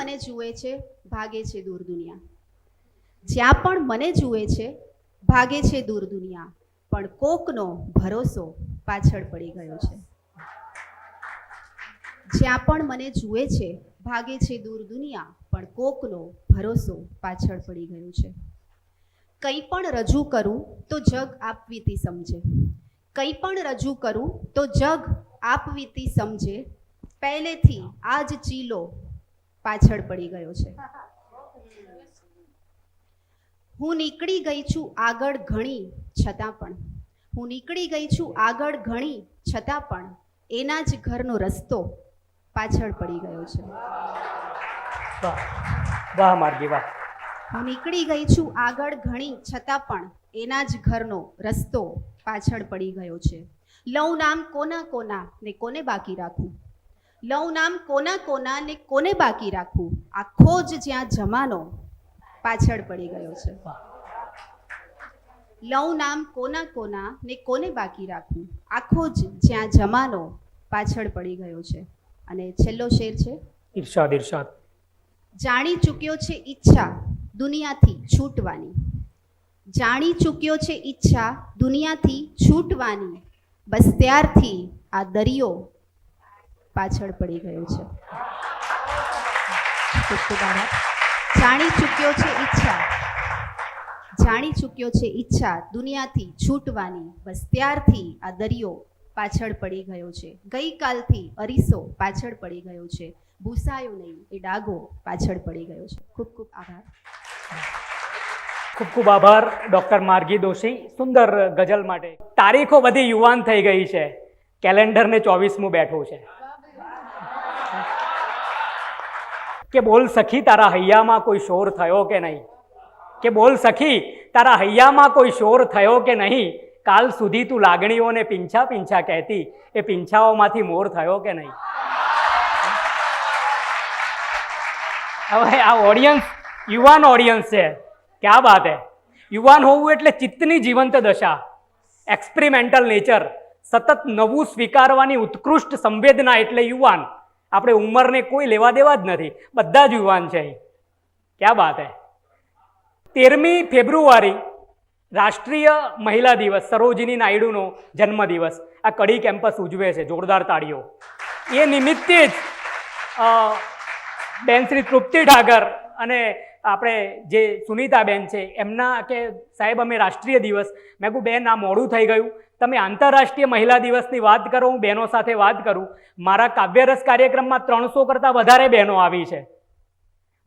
મને જુએ છે ભાગે છે દૂર દુનિયા. જ્યાં પણ મને જુએ છે ભાગે છે દૂર દુનિયા, પણ કોકનો ભરોસો પાછળ પડી ગયો છે. જ્યાં પણ મને જુએ છે ભાગે છે દૂર દુનિયા, પણ કોકનો ભરોસો પાછળ પડી ગયો છે. કંઈ પણ રજૂ કરું તો જગ આપવીતી સમજે, કંઈ પણ રજૂ કરું તો જગ આપવીતી સમજે, પહેલેથી આ જ ચીલો પાછળ પડી ગયો છે. હું નીકળી ગઈ છું આગળ ઘણી છતાં પણ, હું નીકળી ગઈ છું આગળ ઘણી છતાં પણ એના જ ઘરનો રસ્તો પાછળ પડી ગયો છે. વાહ વાહ માર્ગી વાહ. હું નીકળી ગઈ છું આગળ ઘણી છતાં પણ એના જ ઘરનો રસ્તો પાછળ પડી ગયો છે. લઉં નામ કોના કોના ને કોને બાકી રાખું, લઉં નામ કોના કોના ને કોને બાકી રાખું, આખો જ જ્યાં જમાનો પાછળ પડી ગયો છે. લઉં નામ કોના કોના ને કોને બાકી રાખું, આખો જ જ્યાં જમાનો પાછળ પડી ગયો છે. અને છેલ્લો શેર છે, ઇરશાદ ઇરશાદ. જાણી ચૂક્યો છે ઈચ્છા દુનિયાથી છૂટવાની, જાણી ચૂક્યો છે ઈચ્છા દુનિયાથી છૂટવાની, બસ ત્યારથી આ દરિયો પાછળ પડી ગયો છે. જાણી ચૂક્યો છે ઈચ્છા, જાણી ચૂક્યો છે ઈચ્છા દુનિયાથી છૂટવાની, બસ ત્યારથી આ દરિયો પાછળ પડી ગયો છે. ગઈકાલથી અરીસો પાછળ પડી ગયો છે, ભૂસાયો નહીં એ ડાઘો પાછળ પડી ગયો છે. ખૂબ ખૂબ આભાર. ખૂબ ખૂબ આભાર ડૉક્ટર માર્ગી દોશી સુંદર ગઝલ માટે. તારીખો બધી યુવાન થઈ ગઈ છે, કેલેન્ડર ને 24મું બેઠું છે. કે બોલ સખી તારા હૈયામાં કોઈ શોર થયો કે નહીં, કે બોલ સખી તારા હૈયામાં કોઈ શોર થયો કે નહીં, કાલ સુધી તું લાગણીઓને પીંછા પીંછા કહેતી, એ પીંછાઓમાંથી મોર થયો કે નહીં. હવે આ ઓડિયન્સ યુવાન ઓડિયન્સ છે, ક્યાં બાત હે. યુવાન હોવું એટલે ચિત્તની જીવંત દશા, એક્સપેરિમેન્ટલ નેચર, સતત નવું સ્વીકારવાની ઉત્કૃષ્ટ સંવેદના એટલે યુવાન. આપણે ઉંમરને કોઈ લેવા દેવા જ નથી, બધા જ યુવાન છે. ક્યાં બાત હે. 13મી ફેબ્રુઆરી રાષ્ટ્રીય મહિલા દિવસ, સરોજિની નાયડુનો જન્મદિવસ આ કડી કેમ્પસ ઉજવે છે. જોરદાર તાળીઓ. એ નિમિત્તે જ બેન શ્રી તૃપ્તિ ઠાકર અને આપણે જે સુનિતાબેન છે એમના કે સાહેબ અમે રાષ્ટ્રીય દિવસ, મેં કહું બેન આ મોડું થઈ ગયું, તમે આંતરરાષ્ટ્રીય મહિલા દિવસની વાત કરો, હું બહેનો સાથે વાત કરું. મારા કાવ્યરસ કાર્યક્રમમાં 300 કરતાં વધારે બહેનો આવી છે.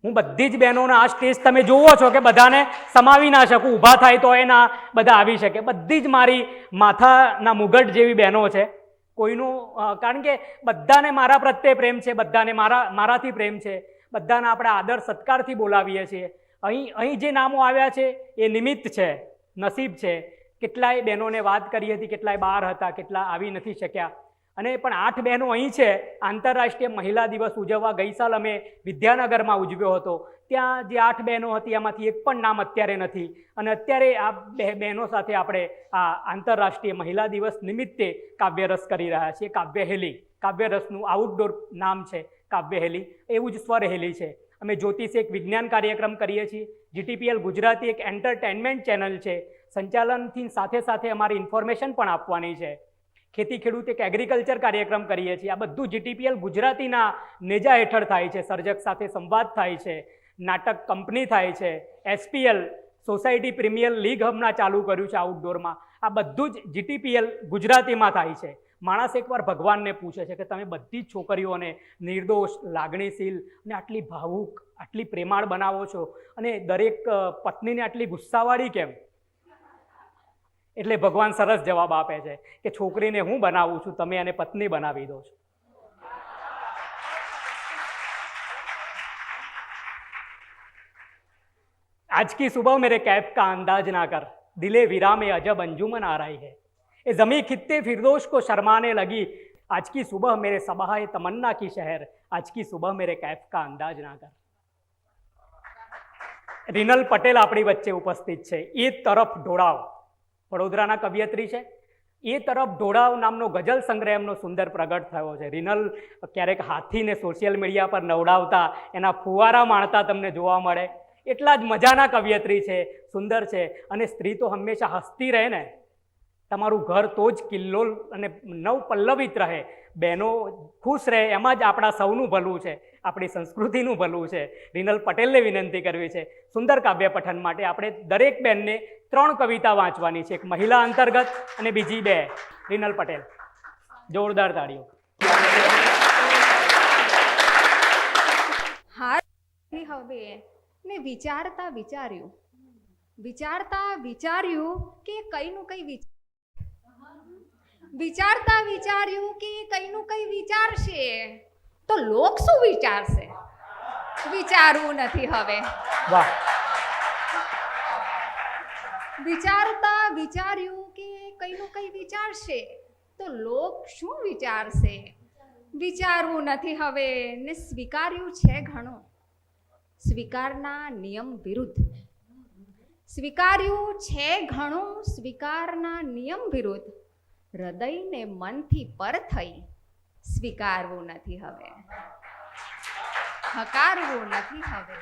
હું બધી જ બહેનોના આ સ્ટેજ તમે જુઓ છો કે બધાને સમાવી ના શકું, ઊભા થાય તો એના બધા આવી શકે. બધી જ મારી માથાના મુગટ જેવી બહેનો છે. કોઈનું કારણ કે બધાને મારા પ્રત્યે પ્રેમ છે, બધાને મારાથી પ્રેમ છે, બધાને આપણે આદર સત્કારથી બોલાવીએ છીએ. અહીં જે નામો આવ્યા છે એ નિમિત્ત છે, નસીબ છે. કેટલાય બહેનોને વાત કરી હતી, કેટલાય બહાર હતા, કેટલા આવી નથી શક્યા. અને પણ 8 બહેનો અહીં છે. આંતરરાષ્ટ્રીય મહિલા દિવસ ઉજવવા ગઈ સાલ અમે વિદ્યાનગરમાં ઉજવ્યો હતો. ત્યાં જે 8 બહેનો હતી એમાંથી એક પણ નામ અત્યારે નથી. અને અત્યારે આ બહેનો સાથે આપણે આ આંતરરાષ્ટ્રીય મહિલા દિવસ નિમિત્તે કાવ્યરસ કરી રહ્યા છીએ. કાવ્યહેલી, કાવ્યરસનું આઉટડોર નામ છે કાવ્યહેલી, એવું જ સ્વરહેલી છે. અમે જ્યોતિષ એક વિજ્ઞાન કાર્યક્રમ કરીએ છીએ. GTPL ગુજરાતી એક એન્ટરટેનમેન્ટ ચેનલ છે. સંચાલનથી સાથે સાથે અમારી ઇન્ફોર્મેશન પણ આપવાની છે. ખેતી ખેડૂત એક એગ્રીકલ્ચર કાર્યક્રમ કરીએ છીએ. આ બધું GTPL ગુજરાતીના નેજા હેઠળ થાય છે. સર્જક સાથે સંવાદ થાય છે, નાટક કંપની થાય છે, SPL સોસાયટી પ્રીમિયર લીગ હમણાં ચાલુ કર્યું છે આઉટડોરમાં. આ બધું જ GTPL ગુજરાતીમાં થાય છે. માણસ એકવાર ભગવાનને પૂછે છે કે તમે બધી જ છોકરીઓને નિર્દોષ, લાગણીશીલ અને આટલી ભાવુક, આટલી પ્રેમાળ બનાવો છો, અને દરેક પત્નીને આટલી ગુસ્સાવાળી કેમ? એટલે ભગવાન સરસ જવાબ આપે છે કે છોકરીને હું બનાવું છું, તમે એને પત્ની બનાવી દો છો. आज की सुबह मेरे कैफ का अंदाज ना कर, दिले विराम अजब अंजुमन आ रही है, ये जमी खित्ते फिरदोश को शर्माने लगी, आज की सुबह मेरे सबाह तमन्ना की शहर, आज की सुबह मेरे कैफ का अंदाज ना कर. रिनल पटेल આપણી વચ્ચે ઉપસ્થિત છે. એ તરફ ઢોળાવ વડોદરાના કવિયત્રી છે, એ તરફ ઢોળાવ નામનો ગઝલ સંગ્રહ એમનો સુંદર પ્રગટ થયો છે. રિનલ ક્યારેક હાથીને સોશિયલ મીડિયા પર નવડાવતા, એના ફુવારા માણતા તમને જોવા મળે. એટલા જ મજાના કવિયત્રી છે, સુંદર છે. અને સ્ત્રી તો હંમેશા હસતી રહે ને, તમારું ઘર તો જ કિલ્લોલ અને નવપલ્લવિત રહે. બહેનો ખુશ રહે, એમાં જ આપણા સૌનું ભલું છે, આપણી સંસ્કૃતિનું ભલું છે. રિનલ પટેલને વિનંતી કરવી છે સુંદર કાવ્ય પઠન માટે. આપણે દરેક બહેનને 3 કવિતા વાંચવાની છે, એક મહિલા અંતર્ગત અને બીજી 2. રિનલ પટેલ, જોરદાર તાળીઓ. હાર હવે ને વિચારતા વિચાર્યું કે કઈનું કઈ વિચાર્યું કે કઈનું કઈ વિચારશે તો લોક શું વિચારશે, વિચારવું નથી હવે. વાહ. વિચાર્યું કે કઈનું કઈ વિચારશે તો લોક શું વિચારશે, વિચારવું નથી હવે ને સ્વીકાર્યું છે ઘણું સ્વીકારના નિયમ વિરુદ્ધ. સ્વીકાર્યું છે ઘણું સ્વીકારના નિયમ વિરુદ્ધ. હૃદયને મનથી પર થઈ સ્વીકારવું નથી હવે. હકારવું નથી હવે,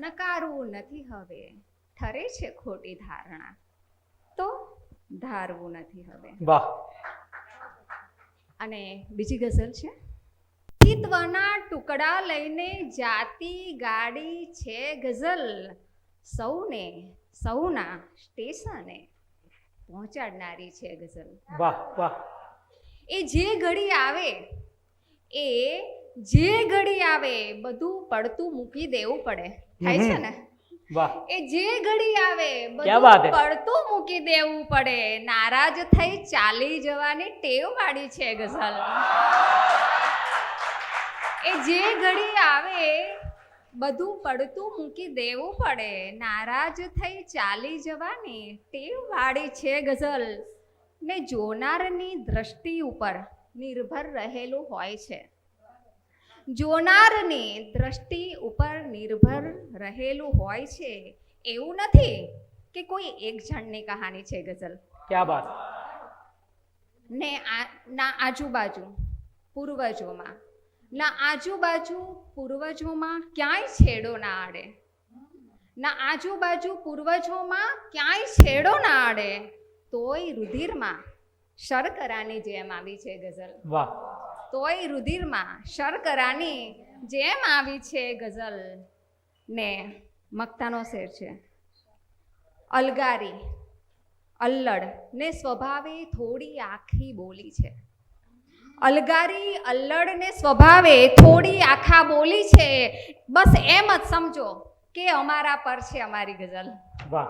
નકારવું નથી હવે. ઠરે છે ખોટી ધારણા તો ધારવું નથી હવે. વાહ. અને બીજી ગઝલ છે, અસ્તિત્વના ટુકડા લઈને જાતી ગાડી છે ગઝલ. સૌના સ્ટેશને પહોંચાડનારી છે ગઝલ. વાહ વાહ. એ જે ઘડી આવે બધું પડતું મૂકી દેવું પડે, થાય છે ને. વાહ. એ જે ઘડી આવે ક્યા બાત બધું હે. પડતું મૂકી દેવું પડે. નારાજ થઈ ચાલી જવાની ટેવ વાળી છે ગઝલ. એ જે ઘડી આવે બધું પડતું મૂકી દેવું પડે. નારાજ થઈ ચાલી જવાની ટેવ વાળી છે ગઝલ. ને જોનારની દ્રષ્ટિ ઉપર નિર્ભર રહેલું હોય છે. જોનારની દ્રષ્ટિ ઉપર નિર્ભર રહેલું હોય છે. એવું નથી કે કોઈ એક જણની કહાની છે ગઝલ. ક્યા બાત. ને ના આજુબાજુ પૂર્વજોમાં ક્યાંય છેડો ના આડે. ના આજુબાજુ પૂર્વજોમાં ક્યાંય છેડો ના આડે. તોય રુધિરમાં શર્કરાની જેમ આવી છે ગઝલ. વાહ. તોય રુધિરમાં શર્કરાની જેમ આવી છે ગઝલ. ને મક્તાનો શેર છે, અલગારી અલ્લડ ને સ્વભાવે થોડી આખી બોલી છે. અલગારી અલ્લડ ને સ્વભાવે થોડી આખા બોલી છે. બસ એમ જ સમજો કે અમારા પર છે અમારી ગઝલ. વાહ.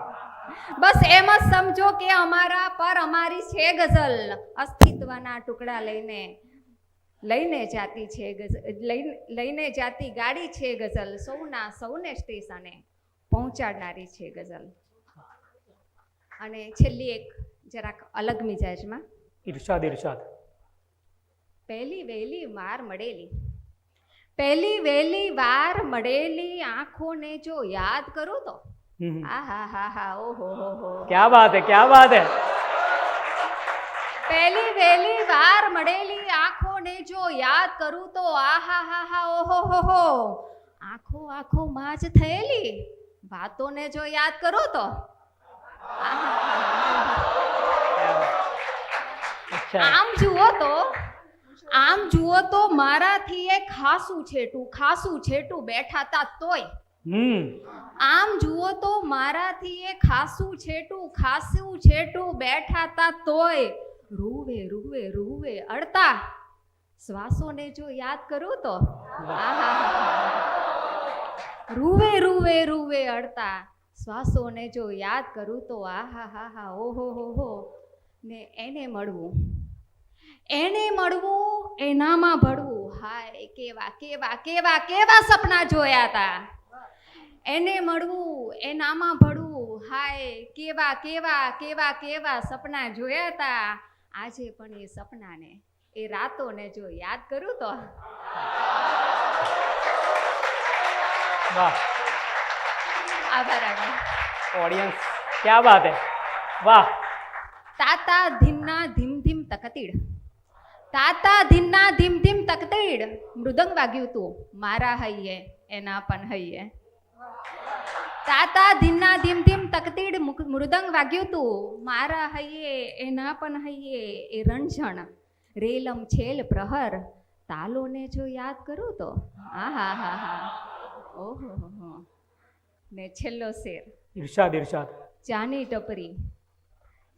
બસ એમ જ સમજો કે અમારા પર અમારી છે ગઝલ. અસ્તિત્વના ટુકડા લઈને જાતી છે લઈને જાતી ગાડી છે ગઝલ. સૌને સ્ટેશને પહોંચાડનારી છે ગઝલ. અને છેલ્લી એક જરાક અલગ મિજાજમાં, ઇરશાદ. પહેલી વહેલી વાર મળેલી આંખોને જો યાદ કરું તો આહા ઓહો હો. ક્યા બાત હે. પહેલી વહેલી વાર મળેલી આંખોને જો યાદ કરું તો આહા ઓહો હો. આંખો માં જ થયેલી વાતોને જો યાદ કરું તો આમ જુઓ તો મારાથી એ ખાસું છેટું બેઠા તા તોય. આમ જુઓ તો મારાથી એ ખાસું છેટું બેઠા તા તોય. રૂવે અડતા શ્વાસોને જો યાદ કરું તો રૂવે અડતા શ્વાસોને જો યાદ કરું તો આહા ઓહો હો. ને એને મળવું એનામાં ભળવું. હાય કેવા સપના જોયા તા. એને મળવું એનામાં ભળવું. હાય કેવા સપના જોયા તા. આજે પણ એ સપનાને એ રાતોને જો યાદ કરું તો વાહ. આભાર. ઓડિયન્સ, ક્યા બાત હે. વાહ. તાતા ધીમના ધીમ તકતીડ, તાતા ધીના ધીમ ધીમ તકતીડ, મૃદંગ વાગ્યું તું મારા હૈયે એના પણ હૈયે. તાતા ધીના ધીમ ધીમ તકતીડ, મૃદંગ વાગ્યું તું મારા હૈયે એના પણ હૈયે. એ રણઝણ રેલમ છેલ પ્રહર, તાલોને જો યાદ કરું તો આ હા હા હા ઓહો હો. ને છેલ્લો શેર, ઇરશાદ ઇરશાદ. ચાની ટપરી,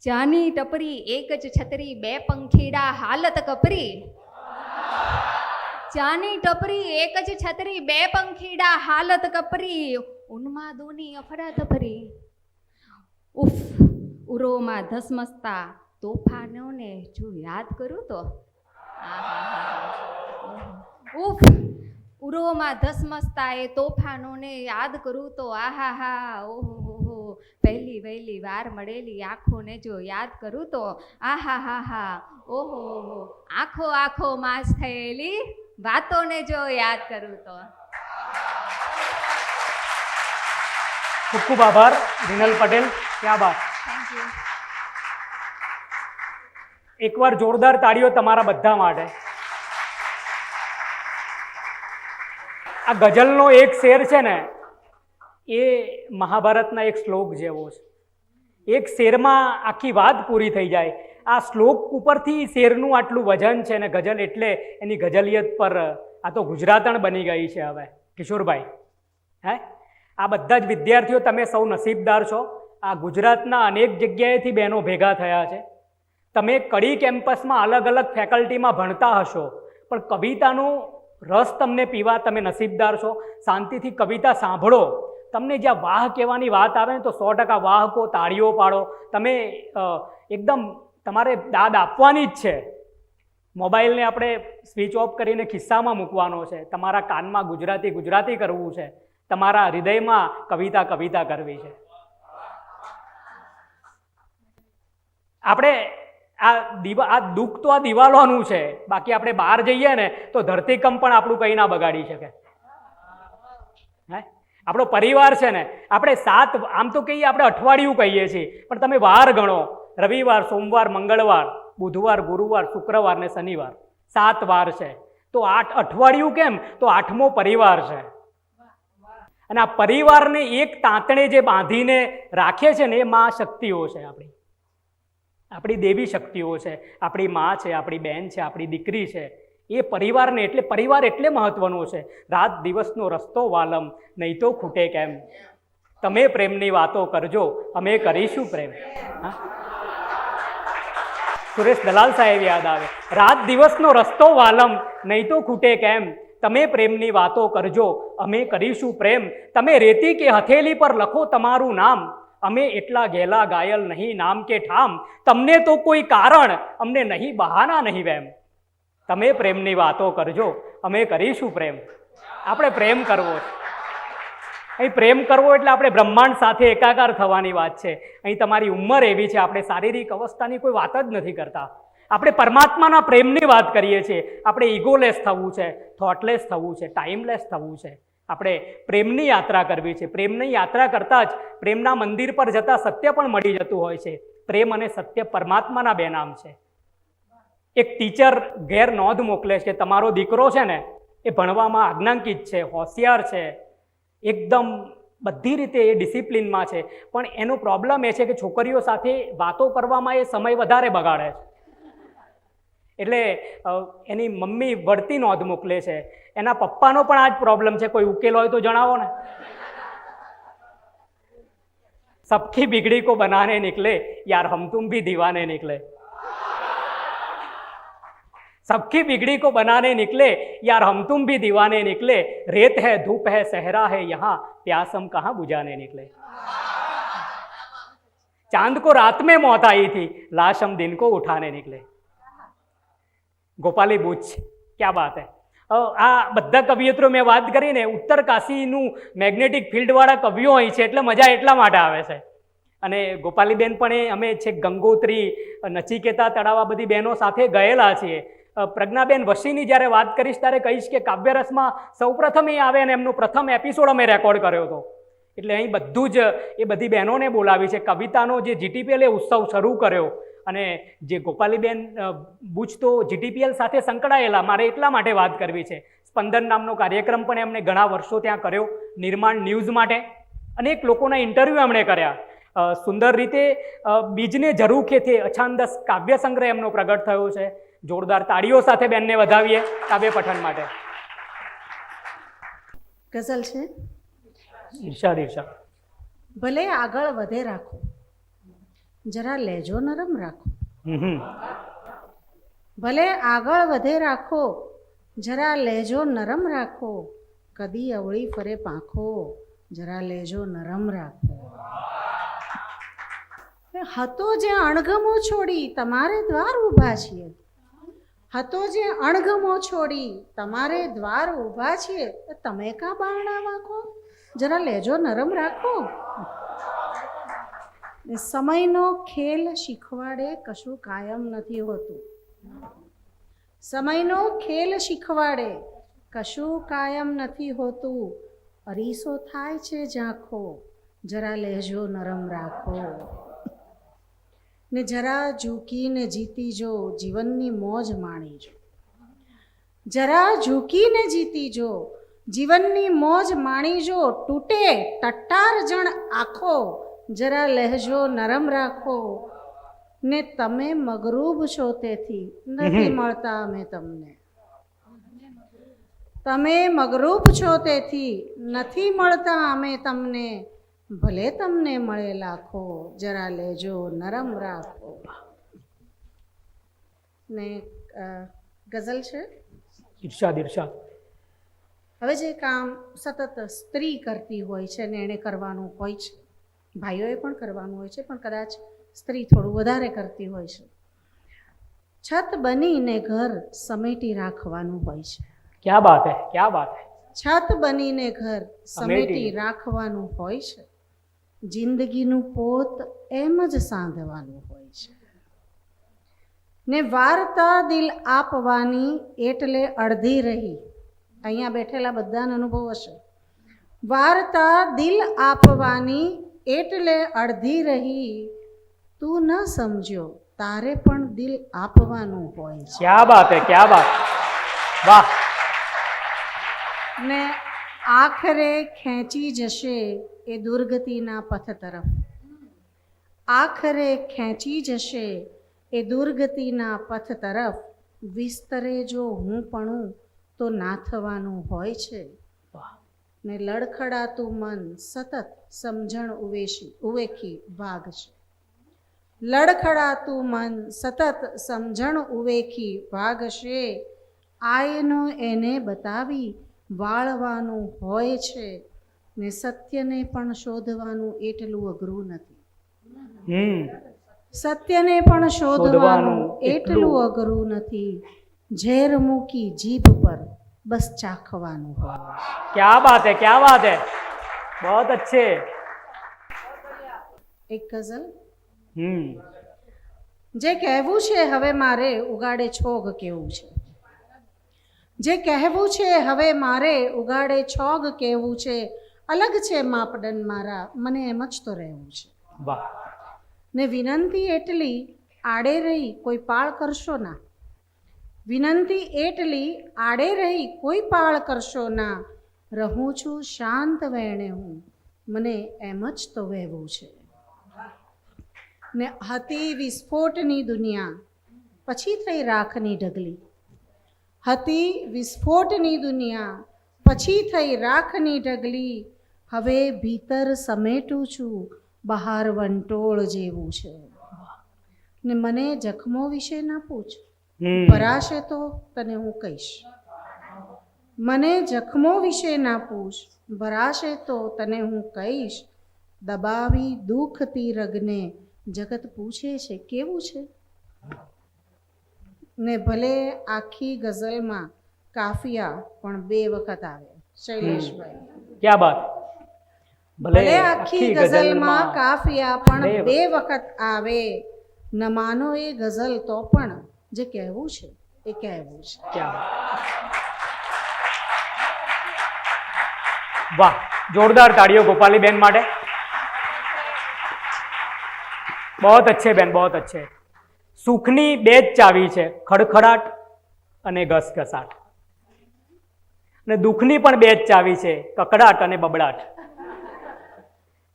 ચાની ટપરી એક જ છતરી, બે પંખીડા હાલત કપરી. ચાની ટપરી એક જ છતરી, બે પંખીડા હાલત કપરી, ઉન્માદોની અફરાતફરી. ઉફ, ઉરોમાં ધસમસતા તોફાનોને જો યાદ કરું તો ઉફ, ઉરોમાં ધસમસતા એ તોફાનોને યાદ કરું તો આહા હા ઓહો. પહેલી વહેલી વાર મળેલી આંખોને જો યાદ કરું તો આહા હા હા ઓહો. આંખો આંખો માસ થયેલી વાતોને જો યાદ કરું તો. ખૂબ ખૂબ આભાર રીનલ પટેલ, ક્યાં બાત. Thank you. એકવાર જોરદાર તાળીઓ તમારા બધા માટે. આ ગઝલનો એક શેર છે ને એ મહાભારતના એક શ્લોક જેવો છે. એક શેરમાં આખી વાત પૂરી થઈ જાય. આ શ્લોક ઉપરથી શેરનું આટલું વજન છે ને ગઝલ એટલે એની ગઝલિયત પર આ તો ગુજરાતણ બની ગઈ છે હવે. કિશોરભાઈ, હે આ બધા જ વિદ્યાર્થીઓ તમે સૌ નસીબદાર છો. આ ગુજરાતના અનેક જગ્યાએથી બહેનો ભેગા થયા છે. તમે કડી કેમ્પસમાં અલગ અલગ ફેકલ્ટીમાં ભણતા હશો, પણ કવિતાનો રસ તમને પીવા તમે નસીબદાર છો. શાંતિથી કવિતા સાંભળો. તમને જ્યાં વાહ કહેવાની વાત આવે ને તો 100% વાહ કહો, તાળીઓ પાડો. તમે એકદમ તમારે દાદ આપવાની જ છે. મોબાઈલને આપણે સ્વિચ ઓફ કરીને ખિસ્સામાં મૂકવાનો છે. તમારા કાનમાં ગુજરાતી ગુજરાતી કરવું છે. તમારા હૃદયમાં કવિતા કવિતા કરવી છે. આપણે આ દુઃખ તો આ દિવાલોનું છે. બાકી આપણે બહાર જઈએ ને તો ધરતીકંપ પણ આપણું કંઈ ના બગાડી શકે. હે આપણો પરિવાર છે ને, આપણે આમ તો કહીએ આપણે અઠવાડિયું કહીએ છીએ, પણ તમે વાર ગણો. રવિવાર, સોમવાર, મંગળવાર, બુધવાર, ગુરુવાર, શુક્રવાર ને શનિવાર, 7 વાર છે. તો 8 અઠવાડિયું કેમ? તો 8મો પરિવાર છે. અને આ પરિવારને એક તાંતણે જે બાંધીને રાખે છે ને એ મા શક્તિઓ છે. આપણી દેવી શક્તિઓ છે. આપણી મા છે, આપણી બહેન છે, આપણી દીકરી છે. એ પરિવારને એટલે પરિવાર એટલે મહત્વનો છે. રાત દિવસનો રસ્તો વાલમ, નહીં તો ખૂટે કેમ. તમે પ્રેમની વાતો કરજો, અમે કરીશું પ્રેમ. હા, સુરેશ દલાલ સાહેબ યાદ આવે. રાત દિવસનો રસ્તો વાલમ, નહીં તો ખૂટે કેમ. તમે પ્રેમની વાતો કરજો, અમે કરીશું પ્રેમ. તમે રેતી કે હથેલી પર લખો તમારું નામ, અમે એટલા ગેલા ગાયલ નહીં નામ કે ઠામ. તમને તો કોઈ કારણ, અમને નહીં બહાના નહીં વેમ. તમે પ્રેમની વાતો કરજો, અમે કરીશું પ્રેમ. આપણે પ્રેમ કરવો છે. અહીં પ્રેમ કરવો એટલે આપણે બ્રહ્માંડ સાથે એકાકાર થવાની વાત છે. અહીં તમારી ઉંમર એવી છે, આપણે શારીરિક અવસ્થાની કોઈ વાત જ નથી કરતા. આપણે પરમાત્માના પ્રેમની વાત કરીએ છીએ. આપણે ઇગોલેસ થવું છે, થોટલેસ થવું છે, ટાઈમલેસ થવું છે. આપણે પ્રેમની યાત્રા કરવી છે. પ્રેમની યાત્રા કરતાં જ પ્રેમના મંદિર પર જતાં સત્ય પણ મળી જતું હોય છે. પ્રેમ અને સત્ય પરમાત્માના બે નામ છે. એક ટીચર ઘેર નોંધ મોકલે છે કે તમારો દીકરો છે ને એ ભણવામાં આજ્ઞાંકિત છે, હોશિયાર છે, એકદમ બધી રીતે એ ડિસિપ્લિનમાં છે, પણ એનો પ્રોબ્લેમ એ છે કે છોકરીઓ સાથે વાતો કરવામાં એ સમય વધારે બગાડે છે. એટલે એની મમ્મી વળતી નોંધ મોકલે છે. એના પપ્પાનો પણ આ જ પ્રોબ્લેમ છે. કોઈ ઉકેલ હોય તો જણાવો ને. સબકી बिगड़ी को बनाने निकले यार हम तुम भी दीवाने निकले. सबकी बिगड़ी को बनाने निकले यार हम तुम भी दीवाने निकले. रेत है धूप है सहरा है यहाँ प्यास हम कहाँ बुझाने निकले. चांद को रात में मौत आई थी लाश हम दिन को उठाने निकले. ગોપાલી બુચ, ક્યાં બાત હે. આ બધા કવિયત્રો મેં વાત કરીને ઉત્તર કાશીનું મેગ્નેટિક ફિલ્ડવાળા કવિઓ અહીં છે એટલે મજા એટલા માટે આવે છે. અને ગોપાલીબેન પણ અમે છેક ગંગોત્રી, નચિકેતા તળાવ આ બધી બહેનો સાથે ગયેલા છીએ. પ્રજ્ઞાબેન વશીની જ્યારે વાત કરીશ ત્યારે કહીશ કે કાવ્યરસમાં સૌપ્રથમ એ આવે અને એમનો પ્રથમ એપિસોડ અમે રેકોર્ડ કર્યો હતો. એટલે અહીં બધું જ એ બધી બહેનોને બોલાવી છે. કવિતાનો જે GTPL ઉત્સવ શરૂ કર્યો અને જે ગોપાલીબેન બુચ તો GTPL સાથે સંકળાયેલા, મારે એટલા માટે વાત કરવી છે. સ્પંદન નામનો કાર્યક્રમ પણ એમણે ઘણા વર્ષો ત્યાં કર્યો નિર્માણ ન્યૂઝ માટે. અનેક લોકોના ઇન્ટરવ્યૂ એમણે કર્યા. સુંદર રીતે બીજને ઝરૂખે થે અછાંદસ કાવ્ય સંગ્રહ એમનો પ્રગટ થયો છે. જોરદાર તાળીઓ સાથે બેનને વધાવીએ કાવ્ય પઠન માટે. ગઝલ છે. ઈર્ષાદ ઈર્ષાદ. ભલે આગળ વધે રાખો, જરા લેજો નરમ રાખો. ભલે આગળ વધે રાખો, જરા લેજો નરમ રાખો. કદી અવળી ફરે પાંખો, જરા લેજો નરમ રાખો. હતો જે અણગમો છોડી તમારે દ્વાર ઊભા છીએ. હતો જે અણગમો છોડી તમારે દ્વાર ઊભા છીએ. તમે કા બારણા વાંખો, જરા લેજો નરમ રાખો. સમયનો ખેલ શીખવાડે કશું કાયમ નથી હોતું. સમયનો ખેલ શીખવાડે કશું કાયમ નથી હોતું. અરીસો થાય છે ઝાંખો, જરા લેજો નરમ રાખો. ને જરા ઝૂકીને જીતી જો, જીવનની મોજ માણી જો. જરા ઝૂકીને જીતી જો, જીવનની મોજ માણી જો. તૂટે ટટ્ટાર જણ આખો, જરા લહેજો નરમ રાખો. ને તમે મગરૂબ છો તેથી નથી મળતા અમે તમને. તમે મગરૂબ છો તેથી નથી મળતા અમે તમને. ભલે તમને મળે લાખો, જરા લેજો નરમ રાખો. ને ગઝલ છે. ઈર્ષાદ ઈર્ષાદ. હવે જે કામ સતત સ્ત્રી કરતી હોય છે ને એણે કરવાનું હોય છે, ભાઈઓએ પણ કરવાનું હોય છે, પણ કદાચ સ્ત્રી થોડું વધારે કરતી હોય છે. છત બનીને ઘર સમેટી રાખવાનું હોય છે. ક્યા બાત હે, ક્યા બાત હે. છત બનીને ઘર સમેટી રાખવાનું હોય છે. જિંદગીનું પોત એમ જ સાંધવાનું હોય છે. ને વાર્તા દિલ આપવાની એટલે અડધી રહી. અહીંયા બેઠેલા બધાનો અનુભવ હશે. વાર્તા દિલ આપવાની એટલે અડધી રહી. તું ન સમજ્યો તારે પણ દિલ આપવાનું હોય છે. ક્યા બાત હે, ક્યા બાત. વાહ. ને આખરે ખેંચી જશે એ દુર્ગતિના પથ તરફ. આખરે ખેંચી જશે એ દુર્ગતિના પથ તરફ. વિસ્તરે જો હું પણ તો નાથવાનું હોય છે. ને લડખડાતું મન સતત સમજણ ઉવેખી ભાગશે. લડખડાતું મન સતત સમજણ ઉવેખી ભાગશે. આયનો એને બતાવી વાળવાનું હોય છે. ને સત્યને પણ શોધવાનું એટલું અઘરું નથી. સત્યને પણ શોધવાનું એટલું અઘરું નથી. ઝેર મૂકી જીભ પર બસ ચાખવાનું હોય. ક્યા બાત હે, ક્યા બાત હે. બહોત અચ્છે. એક ગઝલ. જે કહેવું છે હવે મારે ઉગાડે છોગ કેવું છે. જે કહેવું છે હવે મારે ઉગાડે છોગ કેવું છે. અલગ છે માપદંડ મારા, મને એમ જ તો રહેવું છે. વાહ. ને વિનંતી એટલી આડે રહી કોઈ પાળ કરશો ના. વિનંતી એટલી આડે રહી કોઈ પાળ કરશો ના. રહું છું શાંત વેણે હું, મને એમ જ તો વહેવું છે. ને હતી વિસ્ફોટની દુનિયા પછી થઈ રાખની ઢગલી. હતી વિસ્ફોટની દુનિયા પછી થઈ રાખની ઢગલી. હવે ભીતર સમેટું છું બહાર વંટોળ જેવું છે. ને મને જખમો વિશે ના પૂછ, ભરાશે તો તને હું કહીશ. મને જખમો વિશે ના પૂછ, ભરાશે તો તને હું કહીશ. દબાવી દુઃખતી રગને જગત પૂછે છે કેવું છે. ને ભલે આખી ગઝલમાં કાફિયા પણ 2 વખત આવે. શૈલેષભાઈ, ક્યા બાત. ભલે આખી ગઝલમાં કાફિયા પણ 2 વખત આવે. ન માનો એ ગઝલ તો પણ જે કહેવું છે એ કહેવું છે. ક્યા બાત. વાહ. જોરદાર તાળીઓ ગોપાલી બેન માટે. बहुत अच्छे बहन, बहुत अच्छे. સુખની બે જ ચાવી છે, ખડખડાટ અને ઘસઘસાટ. અને દુઃખની પણ બે જ ચાવી છે, કકડાટ અને બબડાટ.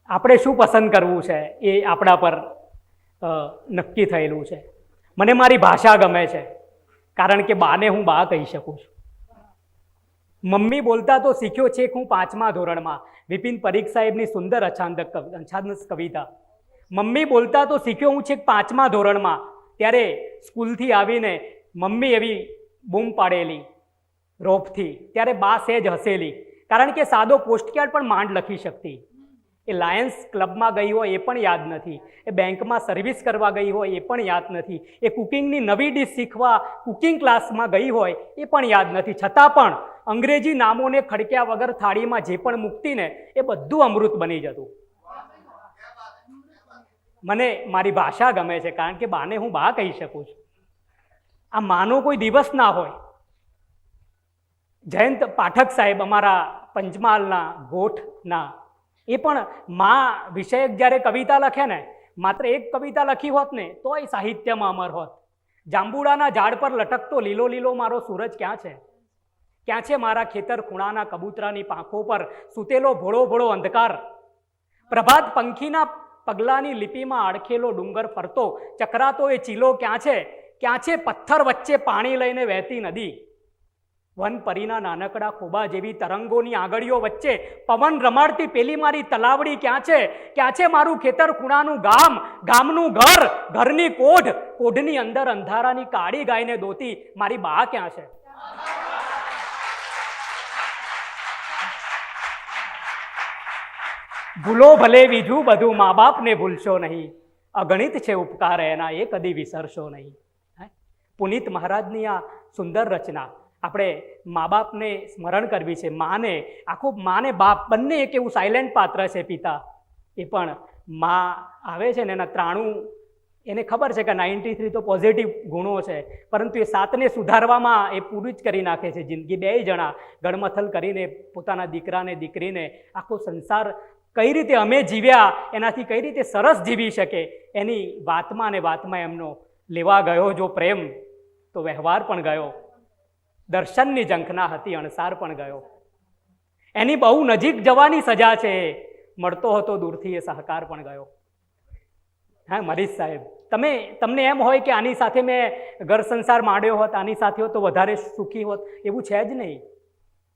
આપણે શું પસંદ કરવું છે એ આપણા પર નક્કી થયેલું છે. મને મારી ભાષા ગમે છે, કારણ કે બાને હું બા કહી શકું છું. મમ્મી બોલતા તો શીખ્યો છે હું 5મા ધોરણમાં. વિપિન પરીખ સાહેબની સુંદર અછાંદસ કવિતા. મમ્મી બોલતા તો શીખ્યો હું છેક 5મા ધોરણમાં. ત્યારે સ્કૂલથી આવીને મમ્મી એવી બૂમ પાડેલી રોપથી, ત્યારે બા સહેજ હસેલી, કારણ કે સાદો પોસ્ટકાર્ડ પણ માંડ લખી શકતી. એ લાયન્સ ક્લબમાં ગઈ હોય એ પણ યાદ નથી, એ બેંકમાં સર્વિસ કરવા ગઈ હોય એ પણ યાદ નથી, એ કુકિંગની નવી ડીશ શીખવા કુકિંગ ક્લાસમાં ગઈ હોય એ પણ યાદ નથી. છતાં પણ અંગ્રેજી નામોને ખડક્યા વગર થાળીમાં જે પણ મૂકતી ને એ બધું અમૃત બની જતું. મને મારી ભાષા ગમે છે, કારણ કે બાને હું બા કહી શકું છું. આ માનો કોઈ દિવસ ના હોય. જયંત પાઠક સાહેબ અમારા પંચમહાલના ગોઠના, એ પણ મા વિષયક જ્યારે કવિતા લખે ને, માત્ર એક કવિતા લખી હોત ને તોય સાહિત્યમાં અમર હોત. જાંબુડાના ઝાડ પર લટકતો લીલો લીલો મારો સૂરજ ક્યાં છે? ક્યાં છે મારા ખેતર ખૂણાના કબૂતરાની પાંખો પર સૂતેલો ભોળો ભોળો અંધકાર? પ્રભાત પંખીના પગલાની લિપિમાં અડખેલો ડુંગર ફરતો ચકરાતો એ ચીલો ક્યાં છે? ક્યાં છે પથ્થર વચ્ચે પાણી લઈને વહેતી નદી? વનપરીના નાનકડા ખોબા જેવી તરંગોની આંગળીઓ વચ્ચે પવન રમાડતી પેલી મારી તલાવડી ક્યાં છે? ક્યાં છે મારું ખેતર ખૂણાનું ગામ, ગામનું ઘર, ઘરની કોઢ, કોઢની અંદર અંધારાની કાળી ગાયને દોતી મારી બા ક્યાં છે? ભૂલો ભલે બીજું બધું, મા બાપને ભૂલશો નહીં, અગણિત છે ઉપકાર એના એ કદી વિસરશો નહીં. પુનિત મહારાજની આ સુંદર રચના. આપણે મા બાપને સ્મરણ કરવી છે. માને આખું, માને બાપ બંને એક એવું સાયલેન્ટ પાત્ર છે. પિતા એ પણ મા આવે છે ને એના 93, એને ખબર છે કે 93 તો પોઝિટિવ ગુણો છે, પરંતુ એ 7ને સુધારવામાં એ પૂરું જ કરી નાખે છે જિંદગી. બેય જણા ગણમથલ કરીને પોતાના દીકરાને દીકરીને આખો સંસાર કઈ રીતે અમે જીવ્યા એનાથી કઈ રીતે સરસ જીવી શકે એની વાતમાં ને વાતમાં એમનો લેવા ગયો જો પ્રેમ, તો વ્યવહાર પણ ગયો. દર્શનની ઝંખના હતી, અણસાર પણ ગયો. એની બહુ નજીક જવાની સજા છે, મળતો હતો દૂરથી એ સહકાર પણ ગયો. હા મરીશ સાહેબ, તમને એમ હોય કે આની સાથે મેં ઘર સંસાર માંડ્યો હોત, આની સાથે હોત તો વધારે સુખી હોત, એવું છે જ નહીં.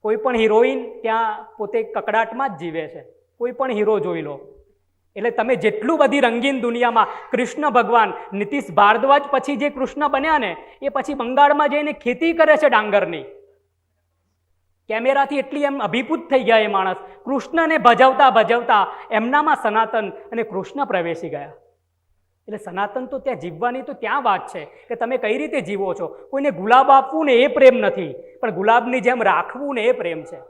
કોઈ પણ હિરોઈન ત્યાં પોતે કકડાટમાં જ જીવે છે. કોઈ પણ હીરો જોઈ લો. એટલે તમે જેટલું બધી રંગીન દુનિયામાં, કૃષ્ણ ભગવાન નીતિશ ભારદ્વાજ પછી જે કૃષ્ણ બન્યા ને એ પછી બંગાળમાં જઈને ખેતી કરે છે ડાંગરની. કેમેરાથી એટલી એમ અભિભૂત થઈ ગયા એ માણસ. કૃષ્ણને ભજવતા ભજવતા એમનામાં સનાતન અને કૃષ્ણ પ્રવેશી ગયા. એટલે સનાતન તો ત્યાં જીવવાની તો ત્યાં વાત છે કે તમે કઈ રીતે જીવો છો. કોઈને ગુલાબ આપવું ને એ પ્રેમ નથી, પણ ગુલાબની જેમ રાખવું ને એ પ્રેમ છે.